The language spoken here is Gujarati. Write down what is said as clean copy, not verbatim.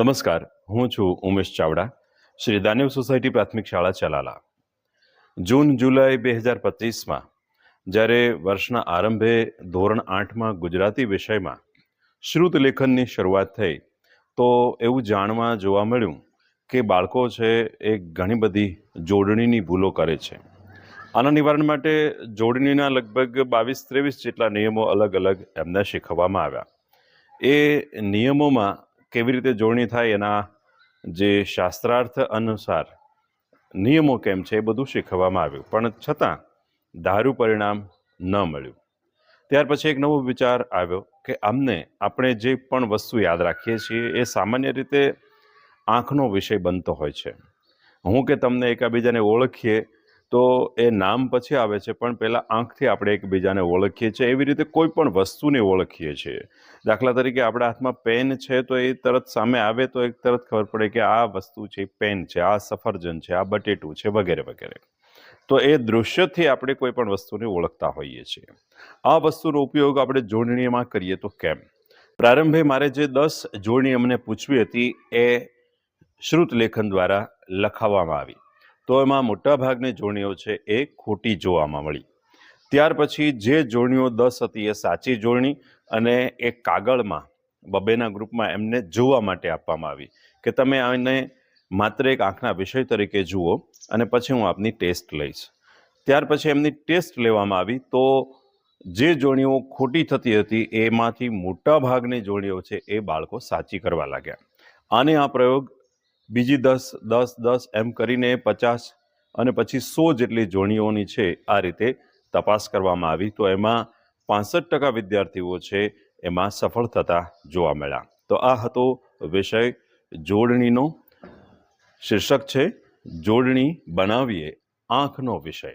નમસ્કાર, હું છું ઉમેશ ચાવડા, શ્રી દાનવ સોસાયટી પ્રાથમિક શાળા ચલાલા. જૂન જુલાઈ 2025માં જ્યારે વર્ષના આરંભે ધોરણ 8માં ગુજરાતી વિષયમાં શ્રુત લેખનની શરૂઆત થઈ તો એવું જાણવા જોવા મળ્યું કે બાળકો છે એ ઘણી બધી જોડણીની ભૂલો કરે છે. આના નિવારણ માટે જોડણીના લગભગ 22-23 જેટલા નિયમો અલગ અલગ એમને શીખવવામાં આવ્યા. એ નિયમોમાં કેવી રીતે જોડણી થાય એના જે શાસ્ત્રાર્થ અનુસાર નિયમો કેમ છે એ બધું શીખવવામાં આવ્યું, પણ છતાં ધાર્યું પરિણામ ન મળ્યું. ત્યાર પછી એક નવો વિચાર આવ્યો કે આપણે જે પણ વસ્તુ યાદ રાખીએ છીએ એ સામાન્ય રીતે આંખનો વિષય બનતો હોય છે. હું કે તમને એકબીજાને ઓળખીએ તો એ નામ પછી આવે છે, પણ પહેલાં આંખથી આપણે એકબીજાને ઓળખીએ છીએ. એવી રીતે કોઈ પણ વસ્તુને ઓળખીએ છીએ. દાખલા તરીકે આપણા હાથમાં પેન છે તો એ તરત સામે આવે તો એક તરત ખબર પડે કે આ વસ્તુ છે, પેન છે, આ સફરજન છે, આ બટેટું છે, વગેરે વગેરે. તો એ દૃશ્યથી આપણે કોઈ પણ વસ્તુને ઓળખતા હોઈએ છીએ. આ વસ્તુનો ઉપયોગ આપણે જોડણીમાં કરીએ તો કેમ? પ્રારંભે મારે જે 10 જોડણી અમને પૂછવી હતી એ શ્રુત લેખન દ્વારા લખાવવામાં આવી. તો એમાં મોટાભાગની જોડણીઓ છે એ ખોટી જોવામાં મળી. ત્યાર પછી જે જોડણીઓ 10 હતી એ સાચી જોડણી અને એ કાગળમાં બબેના ગ્રુપમાં એમને જોવા માટે આપવામાં આવી કે તમે આને માત્ર એક આંખના વિષય તરીકે જુઓ અને પછી હું આપની ટેસ્ટ લઈશ. ત્યાર પછી એમની ટેસ્ટ લેવામાં આવી તો જે જોડણીઓ ખોટી થતી હતી એમાંથી મોટાભાગની જોડણીઓ છે એ બાળકો સાચી કરવા લાગ્યા. આને આ પ્રયોગ બીજી 10 એમ કરીને 50 અને પછી 100 જેટલી જોડણીઓની છે આ રીતે તપાસ કરવામાં આવી. તો એમાં 65% વિદ્યાર્થીઓ છે એમાં સફળ થતા જોવા મળ્યા. તો આ હતો વિષય જોડણીનો. શીર્ષક છે જોડણી બનાવીએ આંખનો વિષય.